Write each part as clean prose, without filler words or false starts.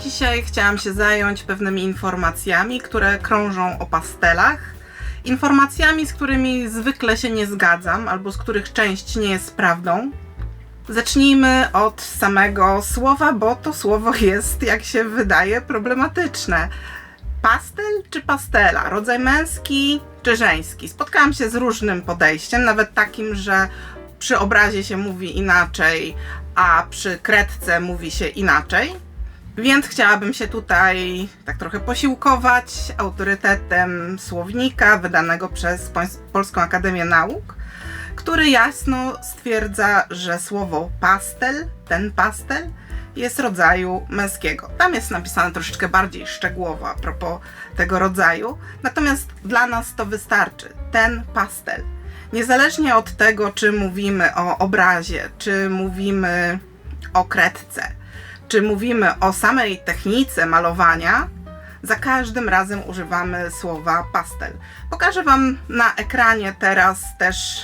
Dzisiaj chciałam się zająć pewnymi informacjami, które krążą o pastelach. Informacjami, z którymi zwykle się nie zgadzam, albo z których część nie jest prawdą. Zacznijmy od samego słowa, bo to słowo jest, jak się wydaje, problematyczne. Pastel czy pastela? Rodzaj męski czy żeński? Spotkałam się z różnym podejściem, nawet takim, że przy obrazie się mówi inaczej, a przy kredce mówi się inaczej. Więc chciałabym się tutaj tak trochę posiłkować autorytetem słownika wydanego przez Polską Akademię Nauk, który jasno stwierdza, że słowo pastel, ten pastel, jest rodzaju męskiego. Tam jest napisane troszeczkę bardziej szczegółowo a propos tego rodzaju, natomiast dla nas to wystarczy. Ten pastel. Niezależnie od tego, czy mówimy o obrazie, czy mówimy o kredce, czy mówimy o samej technice malowania, za każdym razem używamy słowa pastel. Pokażę Wam na ekranie teraz też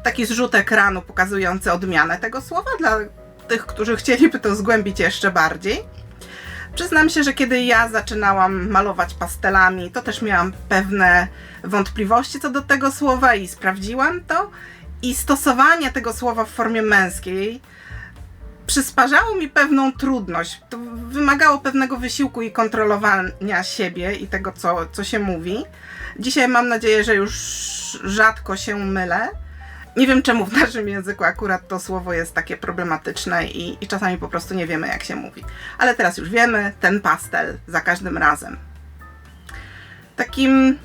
taki zrzut ekranu pokazujący odmianę tego słowa dla tych, którzy chcieliby to zgłębić jeszcze bardziej. Przyznam się, że kiedy ja zaczynałam malować pastelami, to też miałam pewne wątpliwości co do tego słowa i sprawdziłam to. I stosowanie tego słowa w formie męskiej przysparzało mi pewną trudność. To wymagało pewnego wysiłku i kontrolowania siebie i tego, co się mówi. Dzisiaj mam nadzieję, że już rzadko się mylę. Nie wiem, czemu w naszym języku akurat to słowo jest takie problematyczne i czasami po prostu nie wiemy, jak się mówi. Ale teraz już wiemy, ten pastel za każdym razem. Takim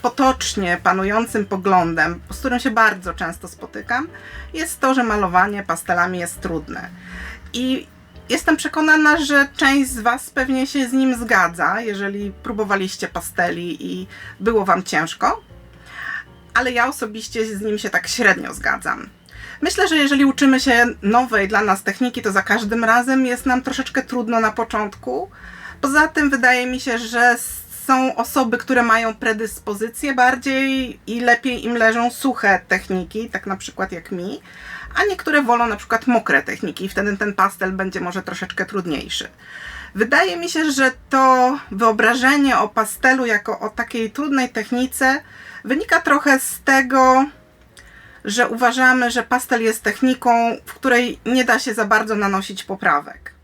potocznie panującym poglądem, z którym się bardzo często spotykam, jest to, że malowanie pastelami jest trudne. I jestem przekonana, że część z Was pewnie się z nim zgadza, jeżeli próbowaliście pasteli i było Wam ciężko. Ale ja osobiście z nim się tak średnio zgadzam. Myślę, że jeżeli uczymy się nowej dla nas techniki, to za każdym razem jest nam troszeczkę trudno na początku. Poza tym wydaje mi się, że są osoby, które mają predyspozycje bardziej i lepiej im leżą suche techniki, tak na przykład jak mi, a niektóre wolą na przykład mokre techniki i wtedy ten pastel będzie może troszeczkę trudniejszy. Wydaje mi się, że to wyobrażenie o pastelu jako o takiej trudnej technice wynika trochę z tego, że uważamy, że pastel jest techniką, w której nie da się za bardzo nanosić poprawek.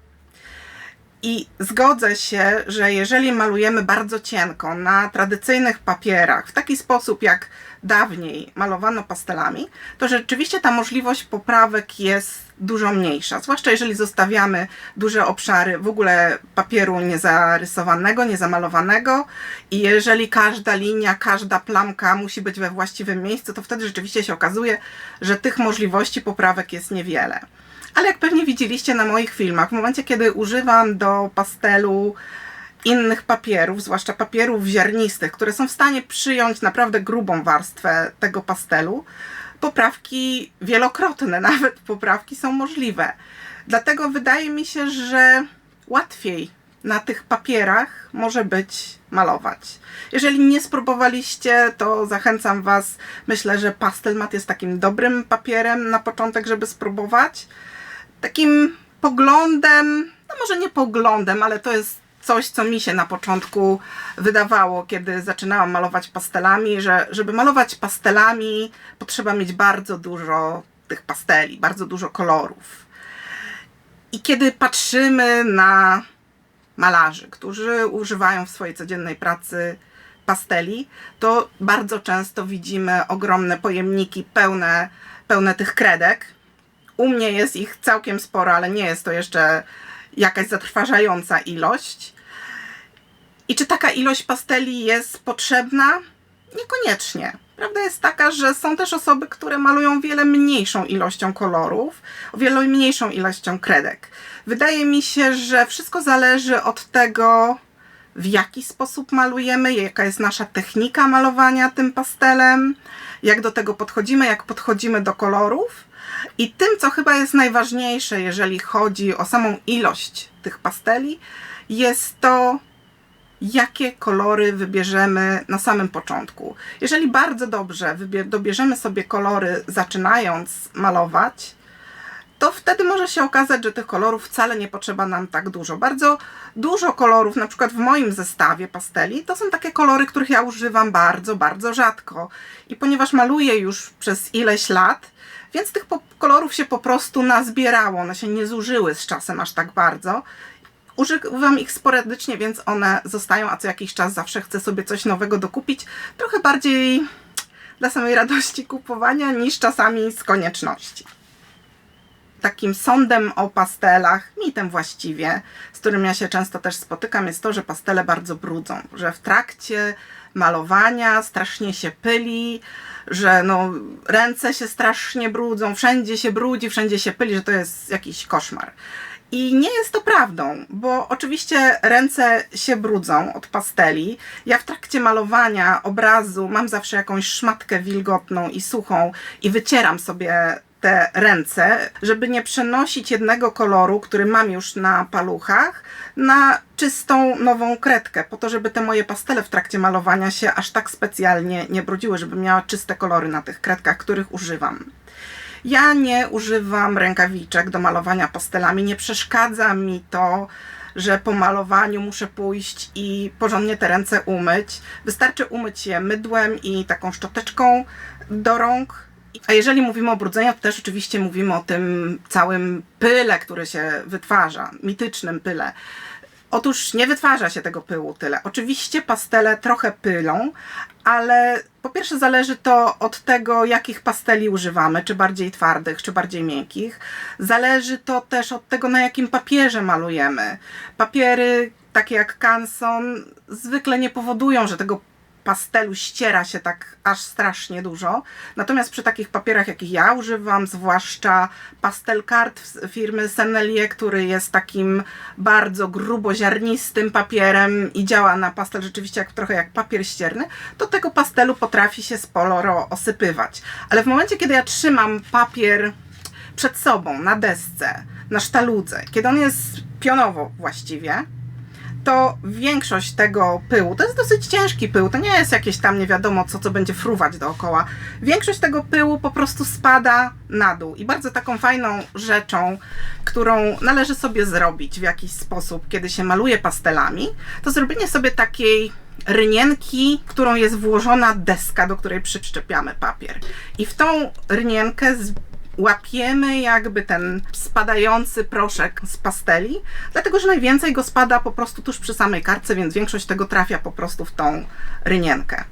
I zgodzę się, że jeżeli malujemy bardzo cienko na tradycyjnych papierach, w taki sposób jak dawniej malowano pastelami, to rzeczywiście ta możliwość poprawek jest dużo mniejsza. Zwłaszcza jeżeli zostawiamy duże obszary w ogóle papieru niezarysowanego, niezamalowanego i jeżeli każda linia, każda plamka musi być we właściwym miejscu, to wtedy rzeczywiście się okazuje, że tych możliwości poprawek jest niewiele. Ale jak pewnie widzieliście na moich filmach, w momencie kiedy używam do pastelu innych papierów, zwłaszcza papierów ziarnistych, które są w stanie przyjąć naprawdę grubą warstwę tego pastelu, poprawki wielokrotne, nawet poprawki są możliwe. Dlatego wydaje mi się, że łatwiej na tych papierach może być malować. Jeżeli nie spróbowaliście, to zachęcam Was. Myślę, że Pastelmat jest takim dobrym papierem na początek, żeby spróbować. Takim poglądem, no może nie poglądem, ale to jest coś, co mi się na początku wydawało, kiedy zaczynałam malować pastelami, że żeby malować pastelami potrzeba mieć bardzo dużo tych pasteli, bardzo dużo kolorów. I kiedy patrzymy na malarzy, którzy używają w swojej codziennej pracy pasteli, to bardzo często widzimy ogromne pojemniki pełne tych kredek. U mnie jest ich całkiem sporo, ale nie jest to jeszcze jakaś zatrważająca ilość. I czy taka ilość pasteli jest potrzebna? Niekoniecznie. Prawda jest taka, że są też osoby, które malują wiele mniejszą ilością kolorów, o wiele mniejszą ilością kredek. Wydaje mi się, że wszystko zależy od tego, w jaki sposób malujemy, jaka jest nasza technika malowania tym pastelem, jak do tego podchodzimy, jak podchodzimy do kolorów. I tym, co chyba jest najważniejsze, jeżeli chodzi o samą ilość tych pasteli, jest to, jakie kolory wybierzemy na samym początku. Jeżeli bardzo dobrze dobierzemy sobie kolory zaczynając malować, to wtedy może się okazać, że tych kolorów wcale nie potrzeba nam tak dużo. Bardzo dużo kolorów, na przykład w moim zestawie pasteli, to są takie kolory, których ja używam bardzo, bardzo rzadko. I ponieważ maluję już przez ileś lat, więc tych kolorów się po prostu nazbierało, one się nie zużyły z czasem aż tak bardzo. Używam ich sporadycznie, więc one zostają, a co jakiś czas zawsze chcę sobie coś nowego dokupić. Trochę bardziej dla samej radości kupowania niż czasami z konieczności. Takim sądem o pastelach, mitem właściwie, z którym ja się często też spotykam, jest to, że pastele bardzo brudzą, że w trakcie malowania strasznie się pyli, że no, ręce się strasznie brudzą, wszędzie się brudzi, wszędzie się pyli, że to jest jakiś koszmar. I nie jest to prawdą, bo oczywiście ręce się brudzą od pasteli. Ja w trakcie malowania obrazu mam zawsze jakąś szmatkę wilgotną i suchą i wycieram sobie te ręce, żeby nie przenosić jednego koloru, który mam już na paluchach, na czystą, nową kredkę, po to, żeby te moje pastele w trakcie malowania się aż tak specjalnie nie brudziły, żeby miała czyste kolory na tych kredkach, których używam. Ja nie używam rękawiczek do malowania pastelami, nie przeszkadza mi to, że po malowaniu muszę pójść i porządnie te ręce umyć. Wystarczy umyć je mydłem i taką szczoteczką do rąk. A jeżeli mówimy o brudzeniu, to też oczywiście mówimy o tym całym pyle, który się wytwarza, mitycznym pyle. Otóż nie wytwarza się tego pyłu tyle. Oczywiście pastele trochę pylą, ale po pierwsze zależy to od tego, jakich pasteli używamy, czy bardziej twardych, czy bardziej miękkich. Zależy to też od tego, na jakim papierze malujemy. Papiery takie jak Canson zwykle nie powodują, że tego pastelu ściera się tak aż strasznie dużo. Natomiast przy takich papierach, jakich ja używam, zwłaszcza pastel card firmy Sennelier, który jest takim bardzo gruboziarnistym papierem i działa na pastel rzeczywiście trochę jak papier ścierny, to tego pastelu potrafi się sporo osypywać. Ale w momencie, kiedy ja trzymam papier przed sobą, na desce, na sztaludze, kiedy on jest pionowo właściwie, to większość tego pyłu, to jest dosyć ciężki pył, to nie jest jakieś tam nie wiadomo co będzie fruwać dookoła. Większość tego pyłu po prostu spada na dół i bardzo taką fajną rzeczą, którą należy sobie zrobić w jakiś sposób, kiedy się maluje pastelami, to zrobienie sobie takiej rynienki, w którą jest włożona deska, do której przyczepiamy papier. I w tą rynienkę łapiemy jakby ten spadający proszek z pasteli, dlatego że najwięcej go spada po prostu tuż przy samej kartce, więc większość tego trafia po prostu w tą rynienkę.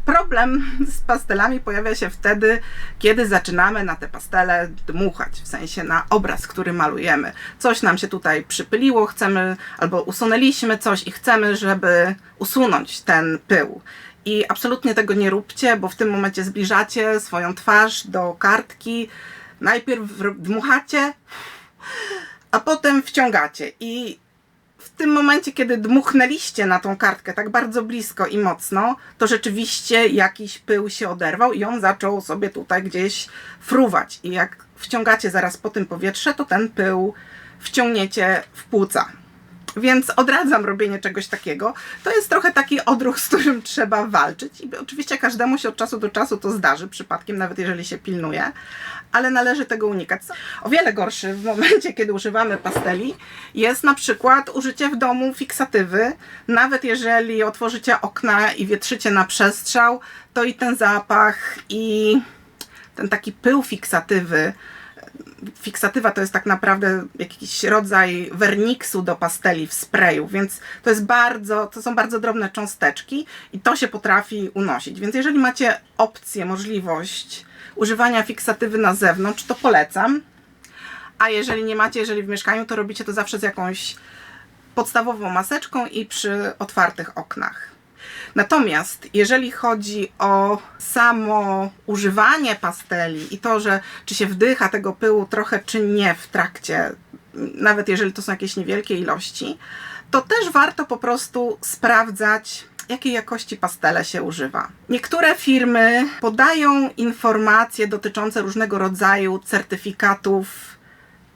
Problem z pastelami pojawia się wtedy, kiedy zaczynamy na te pastele dmuchać, w sensie na obraz, który malujemy. Coś nam się tutaj przypyliło, chcemy, albo usunęliśmy coś i chcemy, żeby usunąć ten pył. I absolutnie tego nie róbcie, bo w tym momencie zbliżacie swoją twarz do kartki, najpierw dmuchacie, a potem wciągacie. I w tym momencie, kiedy dmuchnęliście na tą kartkę tak bardzo blisko i mocno, to rzeczywiście jakiś pył się oderwał i on zaczął sobie tutaj gdzieś fruwać. I jak wciągacie zaraz po tym powietrze, to ten pył wciągniecie w płuca. Więc odradzam robienie czegoś takiego. To jest trochę taki odruch, z którym trzeba walczyć. I oczywiście każdemu się od czasu do czasu to zdarzy, przypadkiem, nawet jeżeli się pilnuje, ale należy tego unikać. O wiele gorszy w momencie, kiedy używamy pasteli, jest na przykład użycie w domu fiksatywy. Nawet jeżeli otworzycie okna i wietrzycie na przestrzał, to i ten zapach, i ten taki pył fiksatywy. Fiksatywa to jest tak naprawdę jakiś rodzaj werniksu do pasteli w sprayu, więc to są bardzo drobne cząsteczki i to się potrafi unosić. Więc jeżeli macie opcję, możliwość używania fiksatywy na zewnątrz, to polecam. A jeżeli nie macie, jeżeli w mieszkaniu, to robicie to zawsze z jakąś podstawową maseczką i przy otwartych oknach. Natomiast jeżeli chodzi o samo używanie pasteli i to, że czy się wdycha tego pyłu trochę czy nie w trakcie, nawet jeżeli to są jakieś niewielkie ilości, to też warto po prostu sprawdzać, jakiej jakości pastele się używa. Niektóre firmy podają informacje dotyczące różnego rodzaju certyfikatów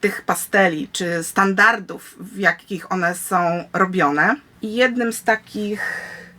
tych pasteli, czy standardów, w jakich one są robione. I jednym z takich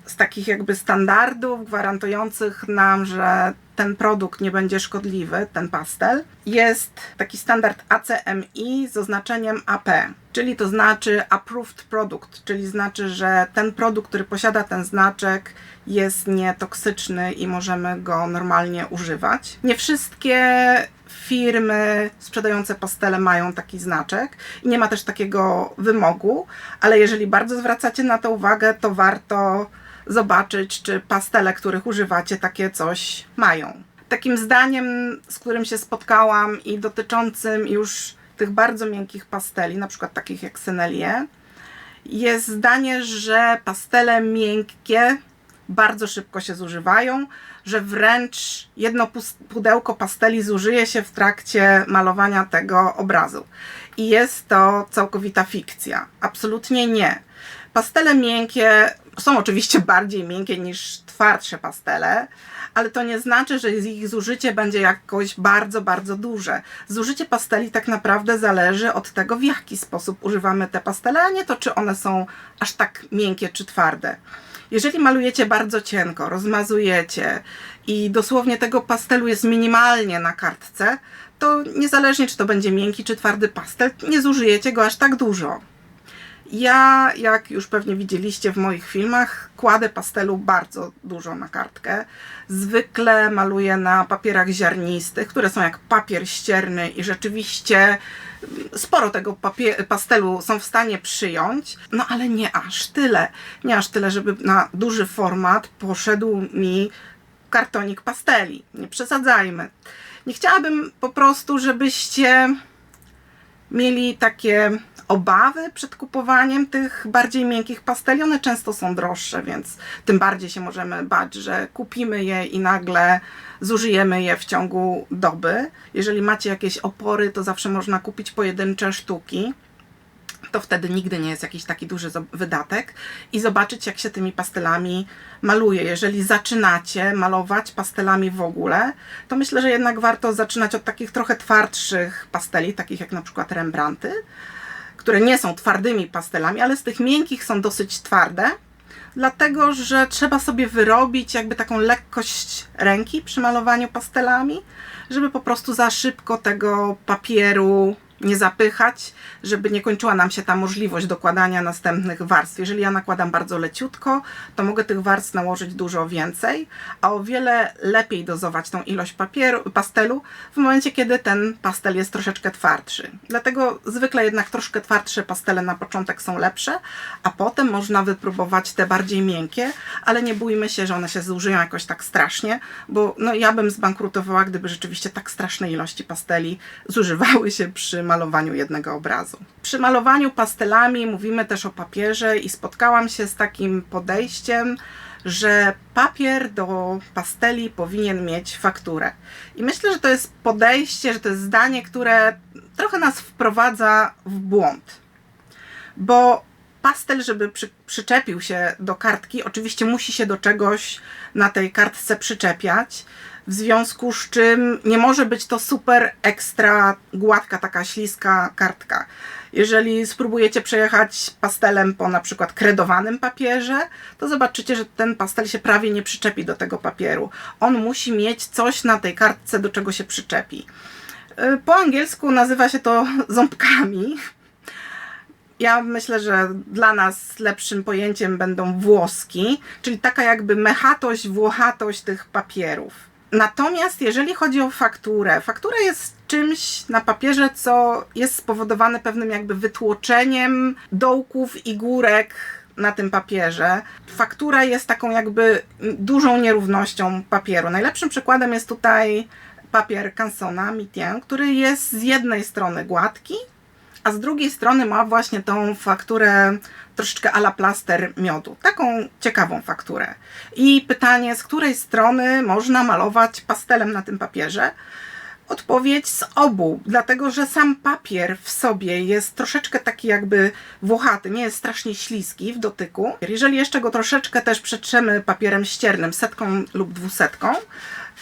z takich jakby standardów gwarantujących nam, że ten produkt nie będzie szkodliwy, ten pastel, jest taki standard ACMI z oznaczeniem AP, czyli to znaczy Approved Product, czyli znaczy, że ten produkt, który posiada ten znaczek, jest nietoksyczny i możemy go normalnie używać. Nie wszystkie firmy sprzedające pastele mają taki znaczek i nie ma też takiego wymogu, ale jeżeli bardzo zwracacie na to uwagę, to warto zobaczyć, czy pastele, których używacie, takie coś mają. Takim zdaniem, z którym się spotkałam i dotyczącym już tych bardzo miękkich pasteli, na przykład takich jak Sennelier, jest zdanie, że pastele miękkie bardzo szybko się zużywają, że wręcz jedno pudełko pasteli zużyje się w trakcie malowania tego obrazu. I jest to całkowita fikcja. Absolutnie nie. Pastele miękkie są oczywiście bardziej miękkie niż twardsze pastele, ale to nie znaczy, że ich zużycie będzie jakoś bardzo, bardzo duże. Zużycie pasteli tak naprawdę zależy od tego, w jaki sposób używamy te pastele, a nie to, czy one są aż tak miękkie czy twarde. Jeżeli malujecie bardzo cienko, rozmazujecie i dosłownie tego pastelu jest minimalnie na kartce, to niezależnie, czy to będzie miękki czy twardy pastel, nie zużyjecie go aż tak dużo. Ja, jak już pewnie widzieliście w moich filmach, kładę pastelu bardzo dużo na kartkę. Zwykle maluję na papierach ziarnistych, które są jak papier ścierny i rzeczywiście sporo tego pastelu są w stanie przyjąć, no ale nie aż tyle. Nie aż tyle, żeby na duży format poszedł mi kartonik pasteli. Nie przesadzajmy. Nie chciałabym po prostu, żebyście mieli takie obawy przed kupowaniem tych bardziej miękkich pasteli. One często są droższe, więc tym bardziej się możemy bać, że kupimy je i nagle zużyjemy je w ciągu doby. Jeżeli macie jakieś opory, to zawsze można kupić pojedyncze sztuki. To wtedy nigdy nie jest jakiś taki duży wydatek i zobaczyć, jak się tymi pastelami maluje. Jeżeli zaczynacie malować pastelami w ogóle, to myślę, że jednak warto zaczynać od takich trochę twardszych pasteli, takich jak na przykład Rembrandty, które nie są twardymi pastelami, ale z tych miękkich są dosyć twarde, dlatego że trzeba sobie wyrobić jakby taką lekkość ręki przy malowaniu pastelami, żeby po prostu za szybko tego papieru nie zapychać, żeby nie kończyła nam się ta możliwość dokładania następnych warstw. Jeżeli ja nakładam bardzo leciutko, to mogę tych warstw nałożyć dużo więcej, a o wiele lepiej dozować tą ilość pastelu w momencie, kiedy ten pastel jest troszeczkę twardszy. Dlatego zwykle jednak troszkę twardsze pastele na początek są lepsze, a potem można wypróbować te bardziej miękkie, ale nie bójmy się, że one się zużyją jakoś tak strasznie, bo no, ja bym zbankrutowała, gdyby rzeczywiście tak straszne ilości pasteli zużywały się przy malowaniu jednego obrazu. Przy malowaniu pastelami mówimy też o papierze i spotkałam się z takim podejściem, że papier do pasteli powinien mieć fakturę. I myślę, że to jest podejście, że to jest zdanie, które trochę nas wprowadza w błąd. Bo pastel, żeby przyczepił się do kartki, oczywiście musi się do czegoś na tej kartce przyczepiać, w związku z czym nie może być to super ekstra gładka, taka śliska kartka. Jeżeli spróbujecie przejechać pastelem po na przykład kredowanym papierze, to zobaczycie, że ten pastel się prawie nie przyczepi do tego papieru. On musi mieć coś na tej kartce, do czego się przyczepi. Po angielsku nazywa się to ząbkami. Ja myślę, że dla nas lepszym pojęciem będą włoski, czyli taka jakby mechatość, włochatość tych papierów. Natomiast jeżeli chodzi o fakturę, faktura jest czymś na papierze, co jest spowodowane pewnym jakby wytłoczeniem dołków i górek na tym papierze. Faktura jest taką jakby dużą nierównością papieru. Najlepszym przykładem jest tutaj papier Cansona Mitaine, który jest z jednej strony gładki, a z drugiej strony ma właśnie tą fakturę troszeczkę à la plaster miodu. Taką ciekawą fakturę. I pytanie, z której strony można malować pastelem na tym papierze? Odpowiedź z obu, dlatego że sam papier w sobie jest troszeczkę taki jakby włochaty, nie jest strasznie śliski w dotyku. Jeżeli jeszcze go troszeczkę też przetrzemy papierem ściernym, 100 lub 200,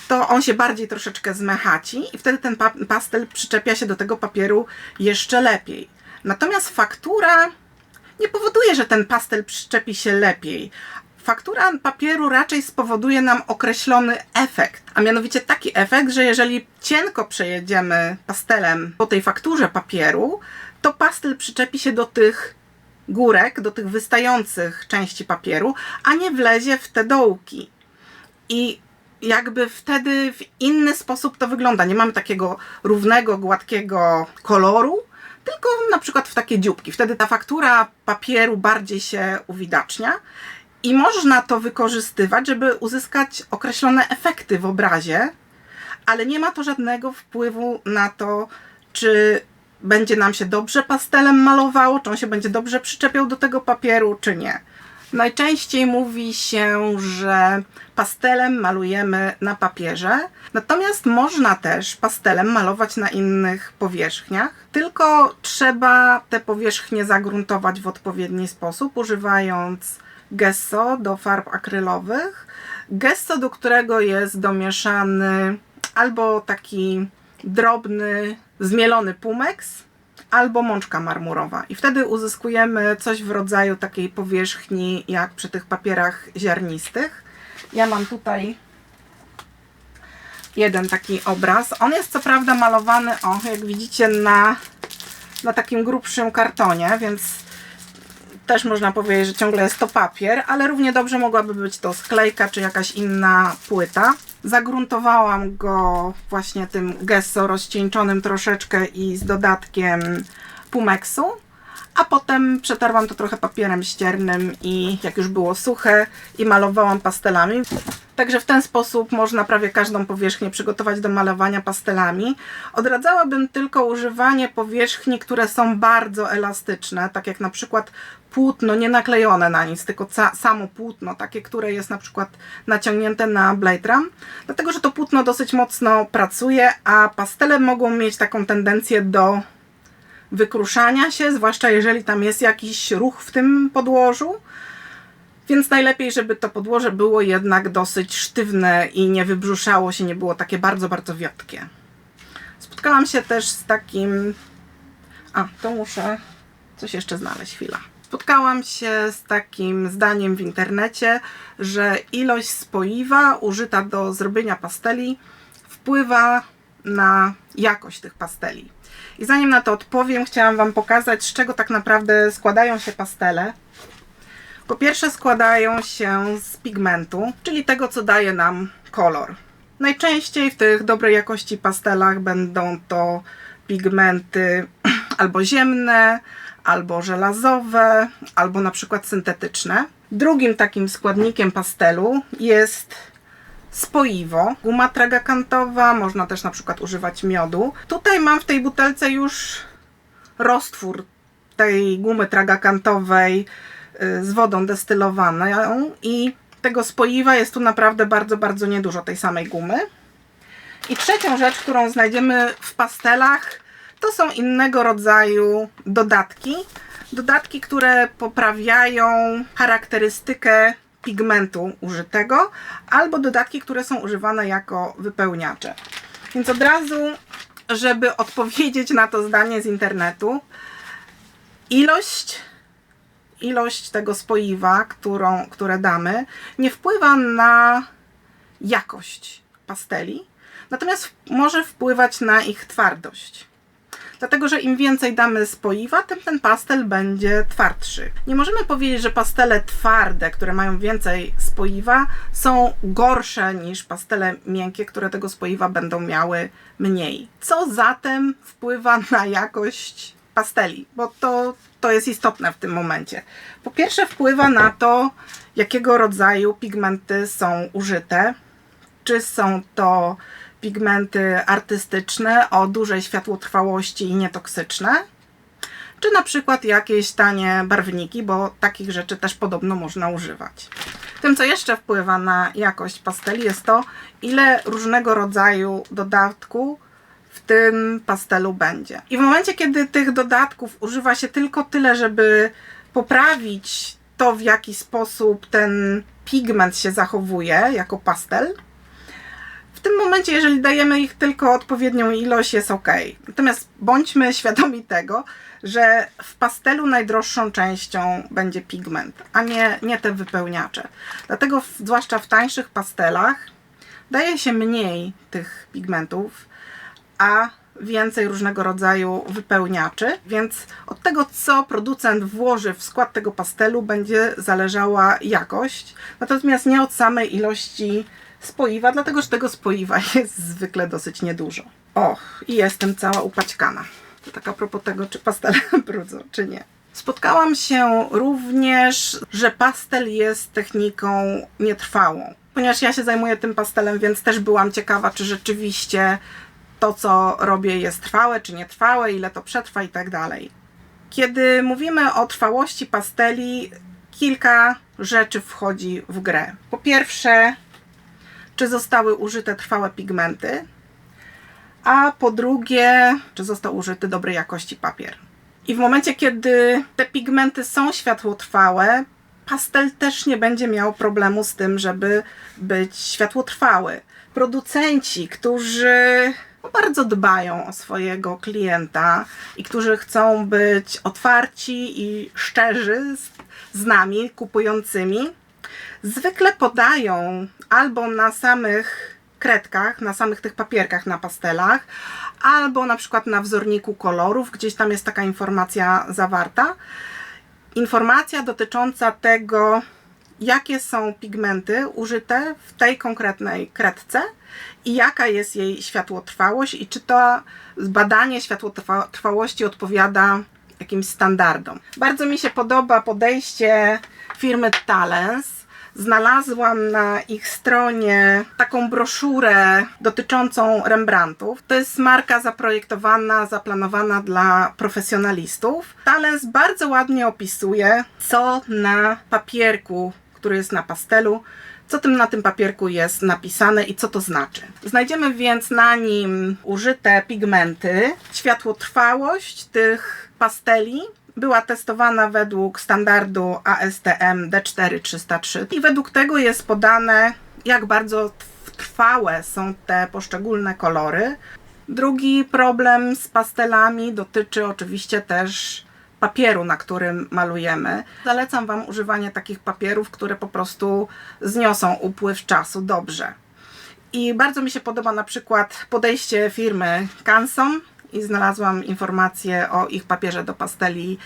to on się bardziej troszeczkę zmechaci i wtedy ten pastel przyczepia się do tego papieru jeszcze lepiej. Natomiast faktura nie powoduje, że ten pastel przyczepi się lepiej. Faktura papieru raczej spowoduje nam określony efekt, a mianowicie taki efekt, że jeżeli cienko przejedziemy pastelem po tej fakturze papieru, to pastel przyczepi się do tych górek, do tych wystających części papieru, a nie wlezie w te dołki. I jakby wtedy w inny sposób to wygląda. Nie mamy takiego równego, gładkiego koloru, tylko na przykład w takie dzióbki. Wtedy ta faktura papieru bardziej się uwidacznia i można to wykorzystywać, żeby uzyskać określone efekty w obrazie, ale nie ma to żadnego wpływu na to, czy będzie nam się dobrze pastelem malowało, czy on się będzie dobrze przyczepiał do tego papieru, czy nie. Najczęściej mówi się, że pastelem malujemy na papierze, natomiast można też pastelem malować na innych powierzchniach, tylko trzeba te powierzchnie zagruntować w odpowiedni sposób, używając gesso do farb akrylowych. Gesso, do którego jest domieszany albo taki drobny, zmielony pumeks, albo mączka marmurowa. I wtedy uzyskujemy coś w rodzaju takiej powierzchni, jak przy tych papierach ziarnistych. Ja mam tutaj jeden taki obraz. On jest co prawda malowany, o, jak widzicie, na takim grubszym kartonie, więc też można powiedzieć, że ciągle jest to papier, ale równie dobrze mogłaby być to sklejka, czy jakaś inna płyta. Zagruntowałam go właśnie tym gesso rozcieńczonym troszeczkę i z dodatkiem pumeksu, a potem przetarłam to trochę papierem ściernym i jak już było suche i malowałam pastelami. Także w ten sposób można prawie każdą powierzchnię przygotować do malowania pastelami. Odradzałabym tylko używanie powierzchni, które są bardzo elastyczne, tak jak na przykład płótno nie naklejone na nic, tylko samo płótno, takie, które jest na przykład naciągnięte na Blade Ram, dlatego że to płótno dosyć mocno pracuje, a pastele mogą mieć taką tendencję do wykruszania się, zwłaszcza jeżeli tam jest jakiś ruch w tym podłożu. Więc najlepiej, żeby to podłoże było jednak dosyć sztywne i nie wybrzuszało się, nie było takie bardzo, bardzo wiotkie. Spotkałam się też z takim... to muszę coś jeszcze znaleźć, chwila. Spotkałam się z takim zdaniem w internecie, że ilość spoiwa użyta do zrobienia pasteli wpływa na jakość tych pasteli. I zanim na to odpowiem, chciałam Wam pokazać, z czego tak naprawdę składają się pastele. Po pierwsze składają się z pigmentu, czyli tego, co daje nam kolor. Najczęściej w tych dobrej jakości pastelach będą to pigmenty albo ziemne, albo żelazowe, albo na przykład syntetyczne. Drugim takim składnikiem pastelu jest spoiwo, guma tragakantowa, można też na przykład używać miodu. Tutaj mam w tej butelce już roztwór tej gumy tragakantowej z wodą destylowaną i tego spoiwa jest tu naprawdę bardzo, bardzo niedużo tej samej gumy. I trzecią rzecz, którą znajdziemy w pastelach, to są innego rodzaju dodatki. Dodatki, które poprawiają charakterystykę pigmentu użytego, albo dodatki, które są używane jako wypełniacze. Więc od razu, żeby odpowiedzieć na to zdanie z internetu, ilość tego spoiwa, które damy, nie wpływa na jakość pasteli, natomiast może wpływać na ich twardość. Dlatego, że im więcej damy spoiwa, tym ten pastel będzie twardszy. Nie możemy powiedzieć, że pastele twarde, które mają więcej spoiwa, są gorsze niż pastele miękkie, które tego spoiwa będą miały mniej. Co zatem wpływa na jakość pasteli? Bo to jest istotne w tym momencie. Po pierwsze wpływa na to, jakiego rodzaju pigmenty są użyte. Czy są to pigmenty artystyczne o dużej światłotrwałości i nietoksyczne, czy na przykład jakieś tanie barwniki, bo takich rzeczy też podobno można używać. Tym, co jeszcze wpływa na jakość pasteli, jest to, ile różnego rodzaju dodatku w tym pastelu będzie. I w momencie, kiedy tych dodatków używa się tylko tyle, żeby poprawić to, w jaki sposób ten pigment się zachowuje jako pastel, tym momencie, jeżeli dajemy ich tylko odpowiednią ilość, jest ok. Natomiast bądźmy świadomi tego, że w pastelu najdroższą częścią będzie pigment, a nie te wypełniacze. Dlatego zwłaszcza w tańszych pastelach daje się mniej tych pigmentów, a więcej różnego rodzaju wypełniaczy, więc od tego, co producent włoży w skład tego pastelu, będzie zależała jakość, natomiast nie od samej ilości spoiwa, dlatego że tego spoiwa jest zwykle dosyć niedużo. Och, i jestem cała upaćkana. To tak a propos tego, czy pastele brudzą, czy nie. Spotkałam się również, że pastel jest techniką nietrwałą. Ponieważ ja się zajmuję tym pastelem, więc też byłam ciekawa, czy rzeczywiście to, co robię, jest trwałe, czy nietrwałe, ile to przetrwa i tak dalej. Kiedy mówimy o trwałości pasteli, kilka rzeczy wchodzi w grę. Po pierwsze, czy zostały użyte trwałe pigmenty, a po drugie, czy został użyty dobrej jakości papier. I w momencie, kiedy te pigmenty są światłotrwałe, pastel też nie będzie miał problemu z tym, żeby być światłotrwały. Producenci, którzy bardzo dbają o swojego klienta i którzy chcą być otwarci i szczerzy z nami, kupującymi, zwykle podają albo na samych kredkach, na samych tych papierkach na pastelach, albo na przykład na wzorniku kolorów, gdzieś tam jest taka informacja zawarta. Informacja dotycząca tego, jakie są pigmenty użyte w tej konkretnej kredce i jaka jest jej światłotrwałość i czy to badanie światłotrwałości odpowiada jakimś standardom. Bardzo mi się podoba podejście firmy Talens. Znalazłam na ich stronie taką broszurę dotyczącą Rembrandtów. To jest marka zaprojektowana, zaplanowana dla profesjonalistów. Talens bardzo ładnie opisuje, co na papierku, który jest na pastelu, co na tym papierku jest napisane i co to znaczy. Znajdziemy więc na nim użyte pigmenty, światłotrwałość tych pasteli była testowana według standardu ASTM D4303 i według tego jest podane, jak bardzo trwałe są te poszczególne kolory. Drugi problem z pastelami dotyczy oczywiście też papieru, na którym malujemy. Zalecam Wam używanie takich papierów, które po prostu zniosą upływ czasu dobrze. I bardzo mi się podoba na przykład podejście firmy Canson i znalazłam informacje o ich papierze do pasteli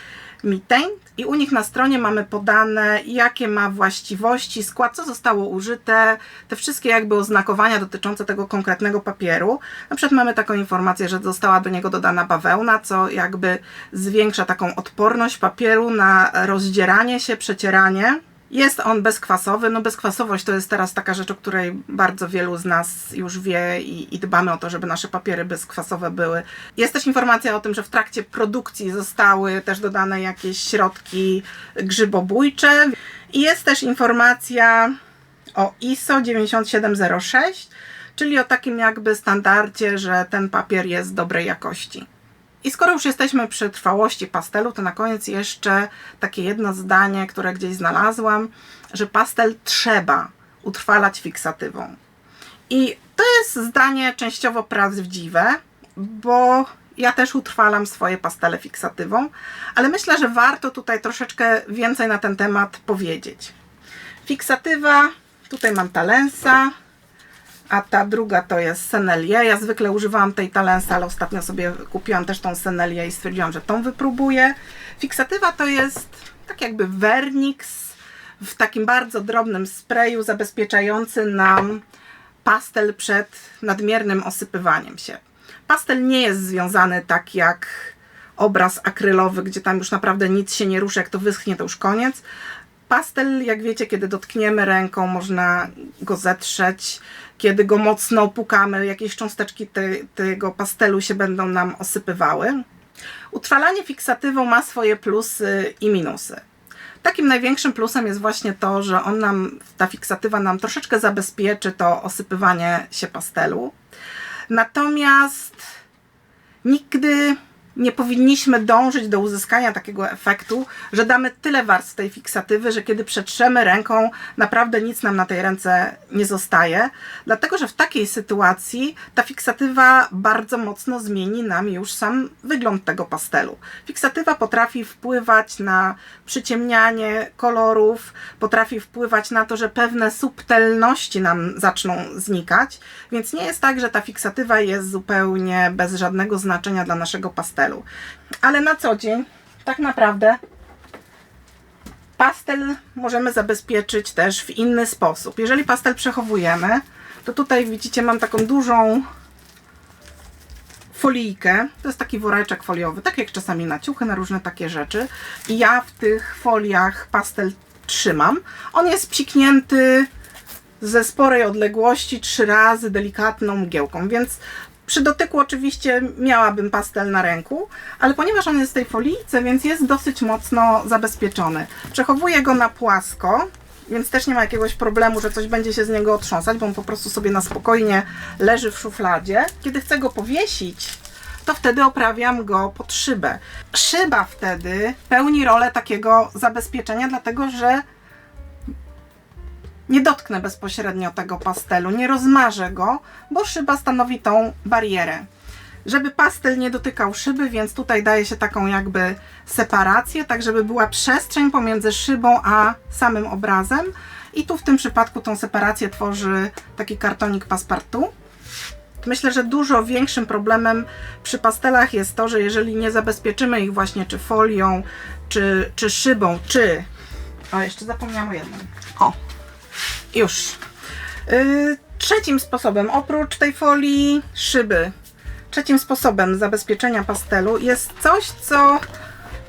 Mitaine i u nich na stronie mamy podane, jakie ma właściwości, skład, co zostało użyte, te wszystkie jakby oznakowania dotyczące tego konkretnego papieru. Na przykład mamy taką informację, że została do niego dodana bawełna, co jakby zwiększa taką odporność papieru na rozdzieranie się, przecieranie. Jest on bezkwasowy. No bezkwasowość to jest teraz taka rzecz, o której bardzo wielu z nas już wie i dbamy o to, żeby nasze papiery bezkwasowe były. Jest też informacja o tym, że w trakcie produkcji zostały też dodane jakieś środki grzybobójcze. I jest też informacja o ISO 9706, czyli o takim jakby standardzie, że ten papier jest dobrej jakości. I skoro już jesteśmy przy trwałości pastelu, to na koniec jeszcze takie jedno zdanie, które gdzieś znalazłam, że pastel trzeba utrwalać fiksatywą. I to jest zdanie częściowo prawdziwe, bo ja też utrwalam swoje pastele fiksatywą, ale myślę, że warto tutaj troszeczkę więcej na ten temat powiedzieć. Fiksatywa, tutaj mam Talensa, a ta druga to jest Sennelier. Ja zwykle używałam tej Talensa, ale ostatnio sobie kupiłam też tą Sennelier i stwierdziłam, że tą wypróbuję. Fiksatywa to jest tak jakby werniks w takim bardzo drobnym sprayu zabezpieczający nam pastel przed nadmiernym osypywaniem się. Pastel nie jest związany tak jak obraz akrylowy, gdzie tam już naprawdę nic się nie ruszy, jak to wyschnie, to już koniec. Pastel, jak wiecie, kiedy dotkniemy ręką, można go zetrzeć. Kiedy go mocno opukamy, jakieś cząsteczki tego pastelu się będą nam osypywały. Utrwalanie fiksatywą ma swoje plusy i minusy. Takim największym plusem jest właśnie to, że ta fiksatywa nam troszeczkę zabezpieczy to osypywanie się pastelu. Natomiast nigdy nie powinniśmy dążyć do uzyskania takiego efektu, że damy tyle warstw tej fiksatywy, że kiedy przetrzemy ręką, naprawdę nic nam na tej ręce nie zostaje. Dlatego, że w takiej sytuacji ta fiksatywa bardzo mocno zmieni nam już sam wygląd tego pastelu. Fiksatywa potrafi wpływać na przyciemnianie kolorów, potrafi wpływać na to, że pewne subtelności nam zaczną znikać, więc nie jest tak, że ta fiksatywa jest zupełnie bez żadnego znaczenia dla naszego pastelu. Ale na co dzień tak naprawdę pastel możemy zabezpieczyć też w inny sposób. Jeżeli pastel przechowujemy, to tutaj widzicie, mam taką dużą folijkę. To jest taki woreczek foliowy, tak jak czasami na ciuchy, na różne takie rzeczy. I ja w tych foliach pastel trzymam. On jest psiknięty ze sporej odległości 3 razy delikatną mgiełką, więc przy dotyku oczywiście miałabym pastel na ręku, ale ponieważ on jest w tej folijce, więc jest dosyć mocno zabezpieczony. Przechowuję go na płasko, więc też nie ma jakiegoś problemu, że coś będzie się z niego otrząsać, bo on po prostu sobie na spokojnie leży w szufladzie. Kiedy chcę go powiesić, to wtedy oprawiam go pod szybę. Szyba wtedy pełni rolę takiego zabezpieczenia, dlatego że nie dotknę bezpośrednio tego pastelu, nie rozmarzę go, bo szyba stanowi tą barierę. Żeby pastel nie dotykał szyby, więc tutaj daje się taką jakby separację, tak żeby była przestrzeń pomiędzy szybą a samym obrazem. I tu w tym przypadku tą separację tworzy taki kartonik Passepartout. Myślę, że dużo większym problemem przy pastelach jest to, że jeżeli nie zabezpieczymy ich właśnie czy folią, czy szybą, czy... O, jeszcze zapomniałam o jednym. O! Już. Trzecim sposobem, oprócz tej folii szyby, trzecim sposobem zabezpieczenia pastelu jest coś, co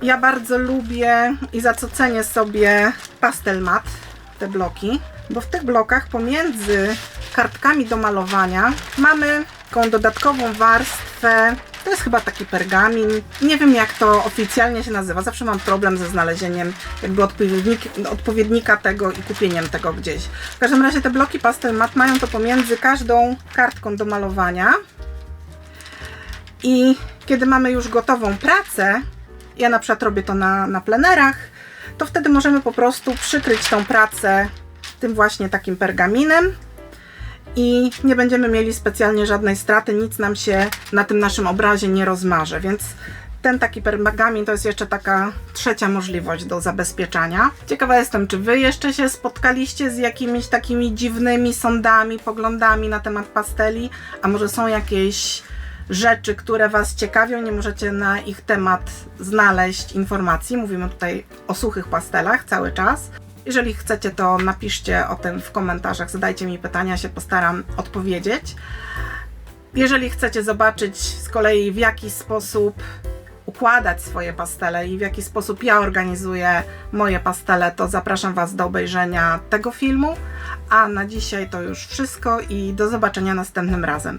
ja bardzo lubię i za co cenię sobie Pastelmat, te bloki, bo w tych blokach pomiędzy kartkami do malowania mamy taką dodatkową warstwę. To jest chyba taki pergamin. Nie wiem, jak to oficjalnie się nazywa. Zawsze mam problem ze znalezieniem jakby odpowiednika tego i kupieniem tego gdzieś. W każdym razie te bloki Pastelmat mają to pomiędzy każdą kartką do malowania. I kiedy mamy już gotową pracę, ja na przykład robię to na plenerach, to wtedy możemy po prostu przykryć tą pracę tym właśnie takim pergaminem. I nie będziemy mieli specjalnie żadnej straty, nic nam się na tym naszym obrazie nie rozmarze, więc ten taki pergamin to jest jeszcze taka trzecia możliwość do zabezpieczania. Ciekawa jestem, czy Wy jeszcze się spotkaliście z jakimiś takimi dziwnymi sądami, poglądami na temat pasteli, a może są jakieś rzeczy, które Was ciekawią, nie możecie na ich temat znaleźć informacji. Mówimy tutaj o suchych pastelach cały czas. Jeżeli chcecie, to napiszcie o tym w komentarzach, zadajcie mi pytania, się postaram odpowiedzieć. Jeżeli chcecie zobaczyć z kolei, w jaki sposób układać swoje pastele i w jaki sposób ja organizuję moje pastele, to zapraszam Was do obejrzenia tego filmu. A na dzisiaj to już wszystko i do zobaczenia następnym razem.